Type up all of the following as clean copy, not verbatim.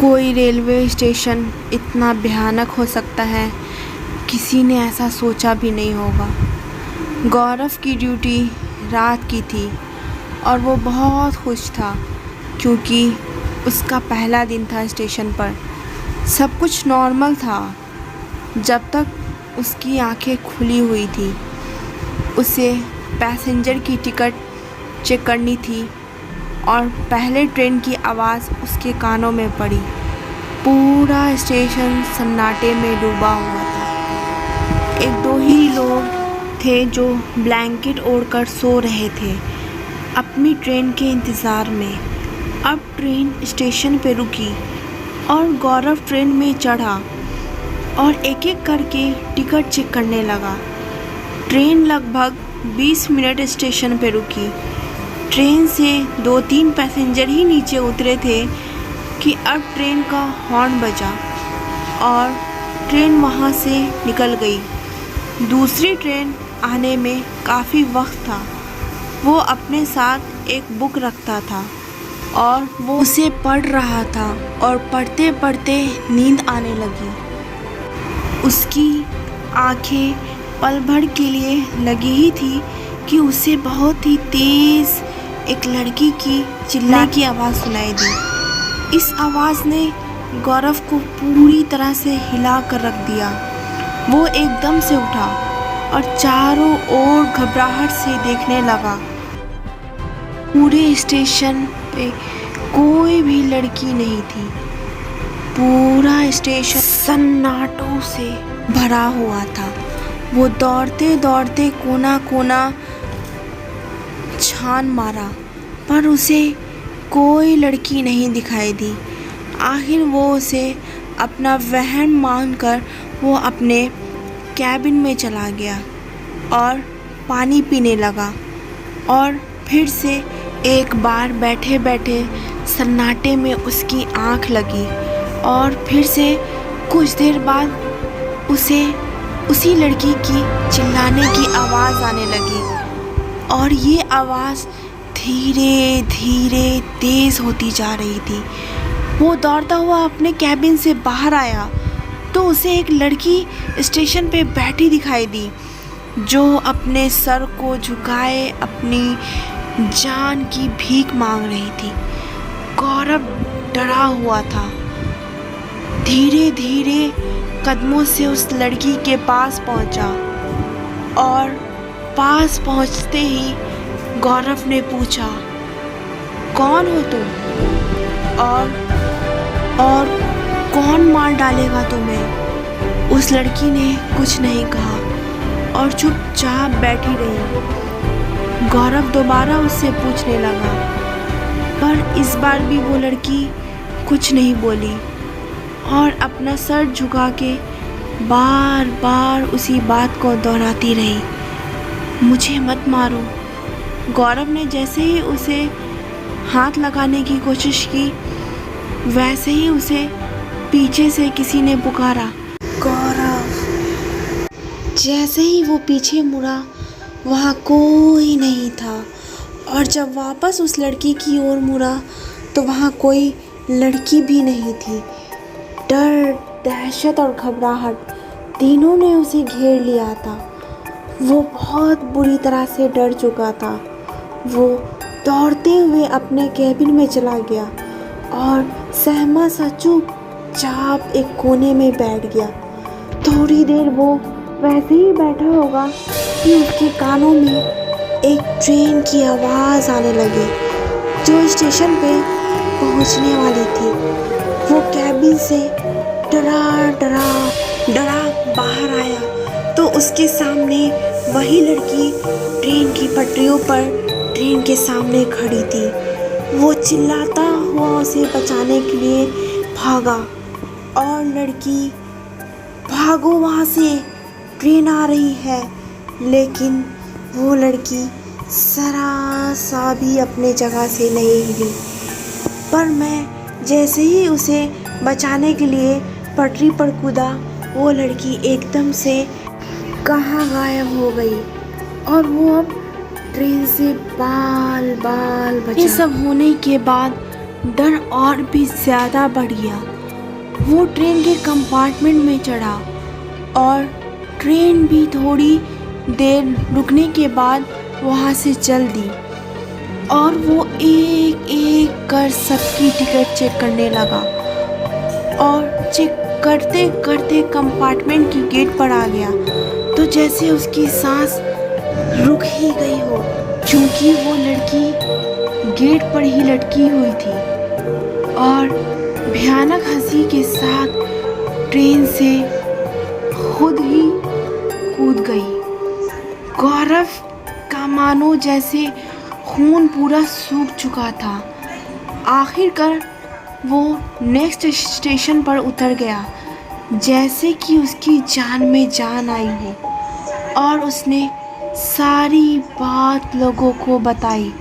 कोई railway station इतना भयानक हो सकता है, किसी ने ऐसा सोचा भी नहीं होगा। गौरव की ड्यूटी रात की थी और वो बहुत खुश था क्योंकि उसका पहला दिन था स्टेशन पर। सब कुछ नॉर्मल था जब तक उसकी आंखें खुली हुई थी। उसे पैसेंजर की टिकट चेक करनी थी और पहले ट्रेन की आवाज़ उसके कानों में पड़ी। पूरा स्टेशन सन्नाटे में डूबा हुआ था। एक दो ही लोग थे जो ब्लैंकेट ओढ़कर सो रहे थे अपनी ट्रेन के इंतज़ार में। अब ट्रेन स्टेशन पे रुकी और गौरव ट्रेन में चढ़ा और एक एक करके टिकट चेक करने लगा। ट्रेन लगभग 20 मिनट स्टेशन पे रुकी। ट्रेन से 2-3 पैसेंजर ही नीचे उतरे थे कि अब ट्रेन का हॉर्न बजा और ट्रेन वहाँ से निकल गई। दूसरी ट्रेन आने में काफ़ी वक्त था। वो अपने साथ एक बुक रखता था और वो उसे पढ़ रहा था और पढ़ते पढ़ते नींद आने लगी। उसकी आंखें पल भर के लिए लगी ही थी कि उसे बहुत ही तेज़ एक लड़की की चिल्लाने की आवाज़ सुनाई दी। इस आवाज़ ने गौरव को पूरी तरह से हिला कर रख दिया। वो एकदम से उठा और चारों ओर घबराहट से देखने लगा। पूरे स्टेशन पे कोई भी लड़की नहीं थी। पूरा स्टेशन सन्नाटों से भरा हुआ था। वो दौड़ते दौड़ते कोना कोना छान मारा पर उसे कोई लड़की नहीं दिखाई दी। आखिर वो उसे अपना वहम मानकर वो अपने कैबिन में चला गया और पानी पीने लगा और फिर से एक बार बैठे बैठे सन्नाटे में उसकी आँख लगी और फिर से कुछ देर बाद उसे उसी लड़की की चिल्लाने की आवाज़ आने लगी और ये आवाज़ धीरे धीरे तेज़ होती जा रही थी। वो दौड़ता हुआ अपने कैबिन से बाहर आया तो उसे एक लड़की स्टेशन पे बैठी दिखाई दी जो अपने सर को झुकाए अपनी जान की भीख मांग रही थी। गौरव डरा हुआ था। धीरे धीरे कदमों से उस लड़की के पास पहुंचा और पास पहुंचते ही गौरव ने पूछा, कौन हो तुम और कौन मार डालेगा तुम्हें? उस लड़की ने कुछ नहीं कहा और चुपचाप बैठी रही। गौरव दोबारा उससे पूछने लगा पर इस बार भी वो लड़की कुछ नहीं बोली और अपना सर झुका के बार बार उसी बात को दोहराती रही, मुझे मत मारो। गौरव ने जैसे ही उसे हाथ लगाने की कोशिश की वैसे ही उसे पीछे से किसी ने पुकारा, गौरव। जैसे ही वो पीछे मुड़ा वहाँ कोई नहीं था और जब वापस उस लड़की की ओर मुड़ा तो वहाँ कोई लड़की भी नहीं थी। डर, दहशत और घबराहट तीनों ने उसे घेर लिया था। वो बहुत बुरी तरह से डर चुका था। वो दौड़ते हुए अपने कैबिन में चला गया और सहमा सा चुपचाप एक कोने में बैठ गया। थोड़ी देर वो वैसे ही बैठा होगा कि उसके कानों में एक ट्रेन की आवाज़ आने लगी जो स्टेशन पे पहुंचने वाली थी। वो कैबिन से डरा बाहर आया तो उसके सामने वही लड़की ट्रेन की पटरियों पर ट्रेन के सामने खड़ी थी। वो चिल्लाता हुआ उसे बचाने के लिए भागा और लड़की, भागो वहाँ से, ट्रेन आ रही है। लेकिन वो लड़की ज़रा सा भी अपने जगह से नहीं हिली। पर मैं जैसे ही उसे बचाने के लिए पटरी पर कूदा वो लड़की एकदम से कहाँ गायब हो गई और वो अब ट्रेन से बाल बाल बचा। ये सब होने के बाद डर और भी ज़्यादा बढ़ गया। वो ट्रेन के कंपार्टमेंट में चढ़ा और ट्रेन भी थोड़ी देर रुकने के बाद वहाँ से चल दी और वो एक एक कर सबकी टिकट चेक करने लगा और चेक करते करते कंपार्टमेंट की गेट पर आ गया तो जैसे उसकी सांस रुक ही गई हो, क्योंकि वो लड़की गेट पर ही लटकी हुई थी और भयानक हंसी के साथ ट्रेन से खुद ही कूद गई। गौरव का मानो जैसे खून पूरा सूख चुका था। आखिरकार वो नेक्स्ट स्टेशन पर उतर गया जैसे कि उसकी जान में जान आई हो और उसने सारी बात लोगों को बताई,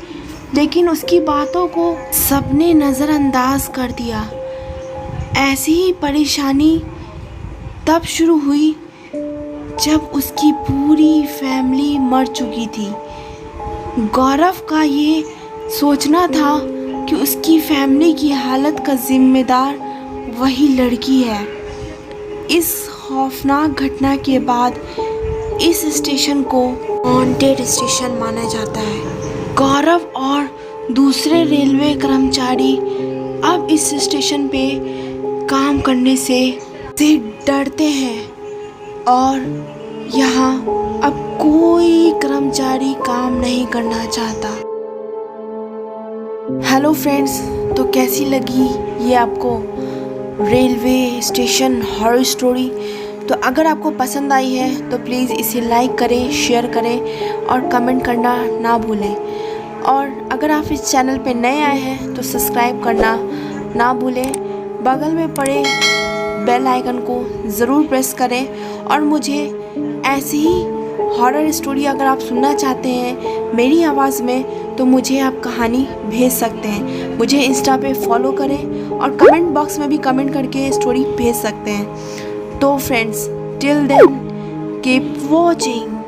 लेकिन उसकी बातों को सबने नज़रअंदाज कर दिया। ऐसी ही परेशानी तब शुरू हुई जब उसकी पूरी फैमिली मर चुकी थी। गौरव का ये सोचना था कि उसकी फैमिली की हालत का जिम्मेदार वही लड़की है। इस खौफनाक घटना के बाद इस स्टेशन को हॉन्टेड स्टेशन माना जाता है। गौरव और दूसरे रेलवे कर्मचारी अब इस स्टेशन पे काम करने से डरते हैं और यहाँ अब कोई कर्मचारी काम नहीं करना चाहता। हेलो फ्रेंड्स, तो कैसी लगी ये आपको रेलवे स्टेशन हॉरर स्टोरी? तो अगर आपको पसंद आई है तो प्लीज़ इसे लाइक करें, शेयर करें और कमेंट करना ना भूलें। और अगर आप इस चैनल पे नए आए हैं तो सब्सक्राइब करना ना भूलें। बगल में पड़े बेल आइकन को ज़रूर प्रेस करें और मुझे ऐसी ही हॉरर स्टोरी अगर आप सुनना चाहते हैं मेरी आवाज़ में तो मुझे आप कहानी भेज सकते हैं। मुझे इंस्टा पे फॉलो करें और कमेंट बॉक्स में भी कमेंट करके स्टोरी भेज सकते हैं। तो friends, till then keep watching.